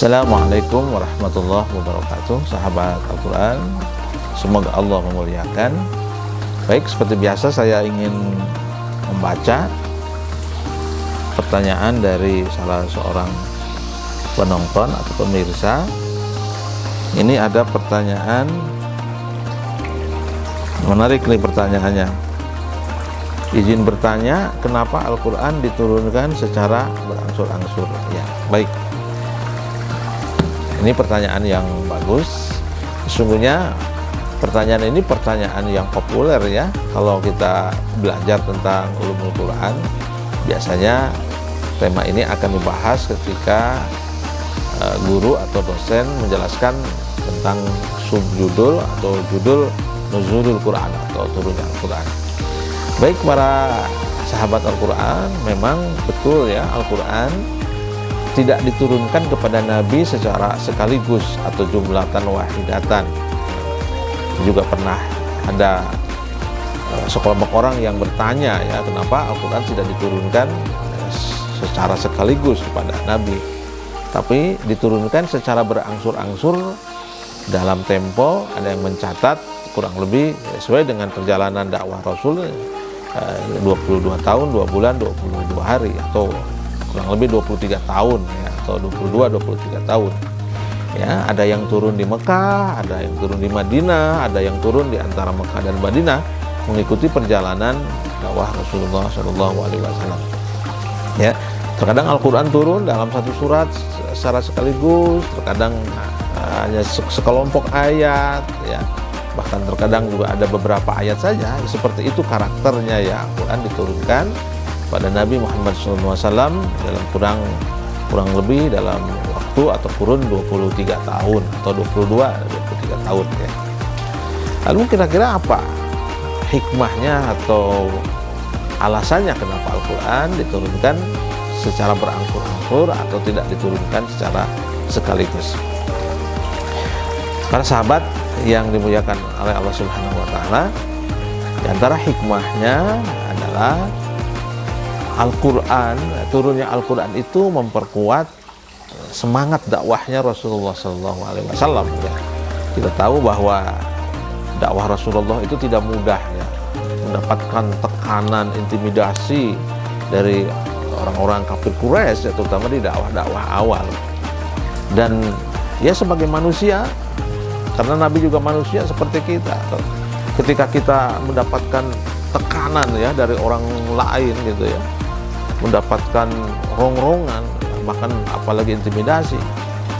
Assalamualaikum warahmatullahi wabarakatuh, sahabat Al-Quran. Semoga Allah memuliakan. Baik, seperti biasa saya ingin membaca pertanyaan dari salah seorang penonton atau pemirsa. Ini ada pertanyaan menarik nih pertanyaannya. Izin bertanya, kenapa Al-Quran diturunkan secara berangsur-angsur? Ya, baik. Ini pertanyaan yang bagus. Sesungguhnya pertanyaan ini pertanyaan yang populer ya. Kalau kita belajar tentang ulumul Quran, biasanya tema ini akan dibahas ketika guru atau dosen menjelaskan tentang subjudul atau judul Nuzulul Quran atau turunnya Al-Quran. Baik para sahabat Al-Quran, memang betul ya, Al-Quran tidak diturunkan kepada Nabi secara sekaligus atau jumlatan wahidatan. Juga pernah ada sekelompok orang yang bertanya ya, kenapa Al-Quran tidak diturunkan secara sekaligus kepada Nabi, tapi diturunkan secara berangsur-angsur dalam tempo. Ada yang mencatat kurang lebih sesuai dengan perjalanan dakwah Rasul 22 tahun, 2 bulan, 22 hari atau kurang lebih 23 tahun ya, atau 22-23 tahun ya. Ada yang turun di Mekah, ada yang turun di Madinah, ada yang turun di antara Mekah dan Madinah, mengikuti perjalanan dakwah Rasulullah SAW ya. Terkadang Al-Quran turun dalam satu surat secara sekaligus, terkadang hanya sekelompok ayat ya, bahkan terkadang juga ada beberapa ayat saja. Seperti itu karakternya ya, Al-Quran diturunkan pada Nabi Muhammad SAW dalam kurang lebih dalam waktu atau kurun 23 tahun atau 22-23 tahun ya. Lalu kira-kira apa hikmahnya atau alasannya kenapa Al-Quran diturunkan secara berangsur-angsur atau tidak diturunkan secara sekaligus? Para sahabat yang dimuliakan oleh Allah Subhanahu wa taala, di antara hikmahnya adalah Al-Quran, turunnya Al-Quran itu memperkuat semangat dakwahnya Rasulullah SAW ya. Kita tahu bahwa dakwah Rasulullah itu tidak mudah ya, mendapatkan tekanan, intimidasi dari orang-orang kafir Quraisy ya, terutama di dakwah-dakwah awal. Dan ya sebagai manusia, karena Nabi juga manusia seperti kita, ketika kita mendapatkan tekanan ya dari orang lain gitu ya, mendapatkan rongrongan, bahkan apalagi intimidasi,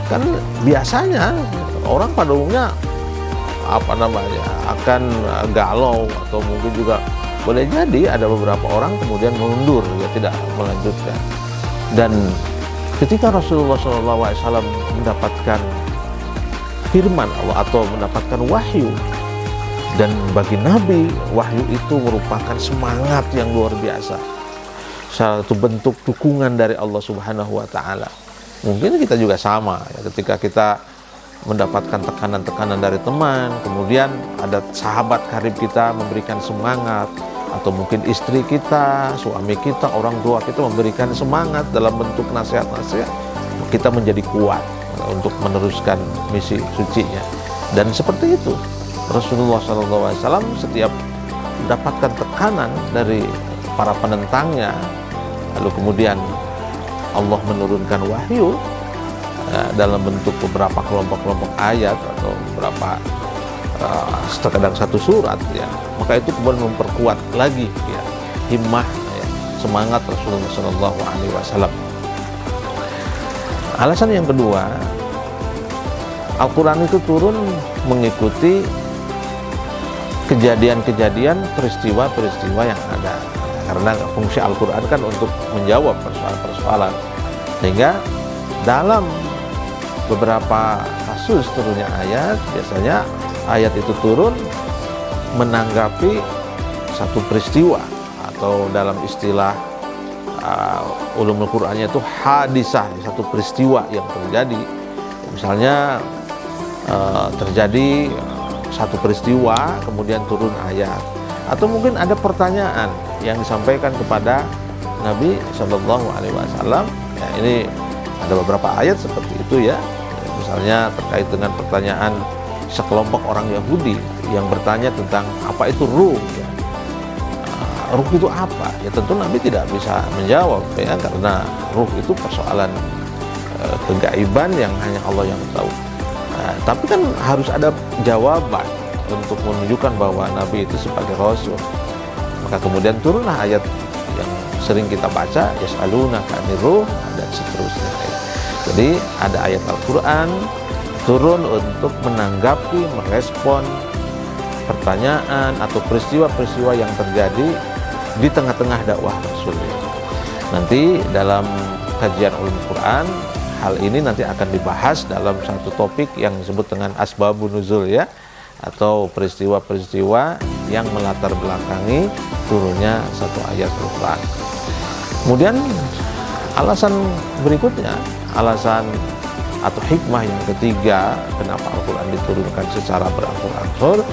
kan biasanya orang pada umumnya akan galau, atau mungkin juga boleh jadi ada beberapa orang kemudian mundur ya, tidak melanjutkan. Dan ketika Rasulullah SAW mendapatkan firman Allah atau mendapatkan wahyu, dan bagi Nabi wahyu itu merupakan semangat yang luar biasa, satu bentuk dukungan dari Allah Subhanahu wa taala. Mungkin kita juga sama ya, ketika kita mendapatkan tekanan-tekanan dari teman, kemudian ada sahabat karib kita memberikan semangat, atau mungkin istri kita, suami kita, orang tua kita memberikan semangat dalam bentuk nasihat-nasihat, kita menjadi kuat untuk meneruskan misi sucinya. Dan seperti itu Rasulullah SAW setiap mendapatkan tekanan dari para penentangnya, lalu kemudian Allah menurunkan wahyu dalam bentuk beberapa kelompok-kelompok ayat atau beberapa terkadang satu surat ya, maka itu kemudian memperkuat lagi ya himmah ya, semangat Rasulullah SAW. Alasan yang kedua, Al-Quran itu turun mengikuti kejadian-kejadian, peristiwa-peristiwa yang ada. Karena fungsi Al-Quran kan untuk menjawab persoalan-persoalan, sehingga dalam beberapa kasus turunnya ayat, biasanya ayat itu turun menanggapi satu peristiwa, atau dalam istilah ulumul Qur'annya itu hadisah, satu peristiwa yang terjadi. Misalnya terjadi satu peristiwa kemudian turun ayat, atau mungkin ada pertanyaan yang disampaikan kepada Nabi Shallallahu Alaihi Wasallam. Ya, ini Ada beberapa ayat seperti itu ya. Misalnya terkait dengan pertanyaan sekelompok orang Yahudi yang bertanya tentang apa itu ruh ya. Ruh itu apa? Ya tentu Nabi tidak bisa menjawab ya, karena ruh itu persoalan kegaiban yang hanya Allah yang tahu. Tapi kan harus ada jawaban untuk menunjukkan bahwa Nabi itu sebagai Rasul. Maka kemudian turunlah ayat yang sering kita baca, yas'alunaka 'anir ruh, dan seterusnya. Jadi ada ayat Al-Quran turun untuk menanggapi, merespon pertanyaan atau peristiwa-peristiwa yang terjadi di tengah-tengah dakwah Rasul. Nanti dalam kajian ulumul Quran, hal ini nanti akan dibahas dalam satu topik yang disebut dengan asbabun nuzul ya, atau peristiwa-peristiwa yang melatar belakangi turunnya satu ayat Al-Quran. Kemudian alasan berikutnya, alasan atau hikmah yang ketiga kenapa Al-Quran diturunkan secara berangsur-angsur,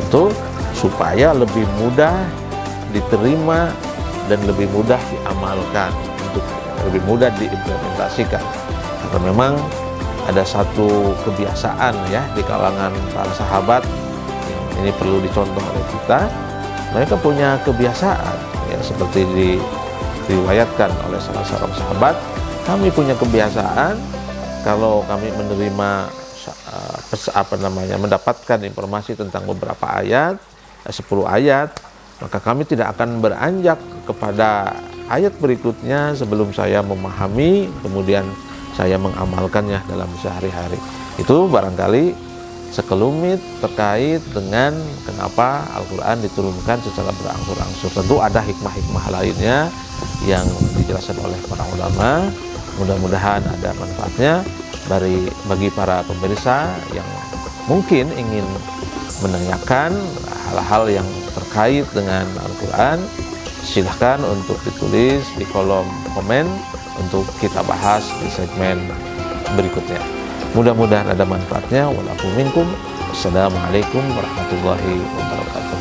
itu supaya lebih mudah diterima dan lebih mudah diamalkan, untuk lebih mudah diimplementasikan. Karena memang ada satu kebiasaan ya di kalangan para sahabat yang ini perlu dicontoh oleh kita. Mereka punya kebiasaan ya, seperti diriwayatkan oleh salah seorang sahabat, kami punya kebiasaan kalau kami menerima mendapatkan informasi tentang beberapa ayat, 10 ayat, maka kami tidak akan beranjak kepada ayat berikutnya sebelum saya memahami, kemudian saya mengamalkannya dalam sehari-hari. Itu barangkali sekelumit terkait dengan kenapa Al-Quran diturunkan secara berangsur-angsur. Tentu ada hikmah-hikmah lainnya yang dijelaskan oleh para ulama. Mudah-mudahan ada manfaatnya bagi para pemirsa yang mungkin ingin menanyakan hal-hal yang terkait dengan Al-Quran. Silahkan untuk ditulis di kolom komen untuk kita bahas di segmen berikutnya. Mudah-mudahan ada manfaatnya. Walakum minkum. Assalamualaikum warahmatullahi wabarakatuh.